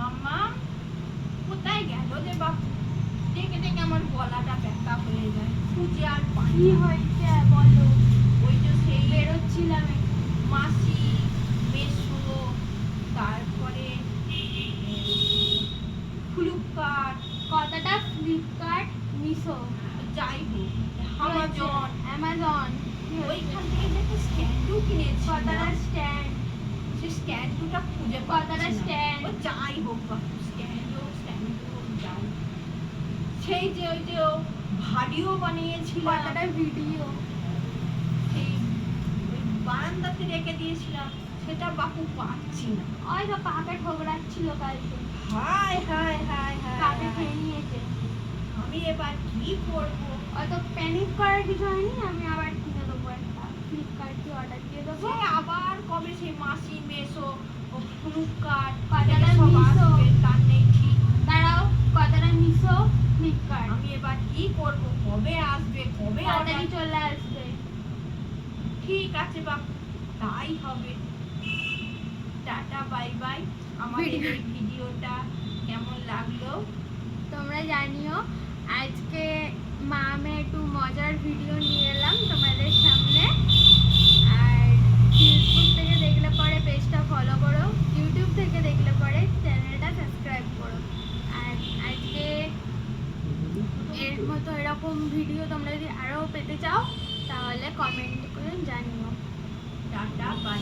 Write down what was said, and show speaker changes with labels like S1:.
S1: মাম্মা কোথায় গেল রে বাপু? ডেকে ডেকে আমার গলাটা ব্যথা হয়ে যায়, খুঁজে আর পাই
S2: কি
S1: না।
S2: হয়েছে বলো?
S1: ওই যে সেই
S2: বেরোচ্ছিলাম
S1: মাসি, মেসো, তারপরে ফ্লিপকার্ট,
S2: কথাটা ফ্লিপকার্ট, মিশো,
S1: যাই হোক আমাজন,
S2: অ্যামাজন,
S1: ওইখান থেকে দেখে স্ট্যান্ডও কিনেছি।
S2: কথাটা স্ট্যান্ড,
S1: সেই স্ট্যান্ডটা খুঁজে
S2: কথাটা
S1: পাচ্ছি না।
S2: স্ট্যান্ড,
S1: ও যাই হোক বাপু, স্ট্যান্ড হোক যাই, সেই যে ওই যে ভাডিও বানিয়েছিলাম,
S2: কথাটা ভিডিও,
S1: সেই ওই বারান্দাতে রেখে দিয়েছিলাম, সেটা বাপু পাচ্ছি না।
S2: ওই তো কাকে ঠোকরাচ্ছিল কালকে,
S1: হায় হায় হায়
S2: কাকে
S1: হায়,
S2: খেয়ে নিয়েছে।
S1: আমি এবার কি করবো?
S2: অত প্যানিক করার কিছু হয়নি, আমি আবার কিনে দেবো একটা, ফ্লিপকার্ট দিয়ে অর্ডার দিয়ে দেবো।
S1: সে আবার কবে সেই মাসি, মেসো, ও ফ্লিপকার্ট
S2: কথাটা
S1: সব
S2: মিশো,
S1: আসবে তার নেই ঠিক।
S2: দাঁড়াও, কথাটা মিশো, ফ্লিপকার্ট,
S1: আমি এবার কি করব? কবে আসবে, কবে
S2: তাড়াতাড়ি
S1: order?
S2: চলে আসবে।
S1: ঠিক আছে বাপু, তাই হবে। Tata bye bye. আমাদের এই ভিডিওটা কেমন লাগলো
S2: তোমরা জানিও। আজকে আমি একটু মজার ভিডিও নিয়ে এলাম তোমাদের সামনে। আর ফেসবুক থেকে দেখলে পরে পেজটা ফলো করো, ইউটিউব থেকে দেখলে পরে চ্যানেলটা সাবস্ক্রাইব করো। আর আজকে এর মতো এরকম ভিডিও তোমরা যদি আরও পেতে চাও তাহলে কমেন্ট করে জানিও।
S1: Tata bye.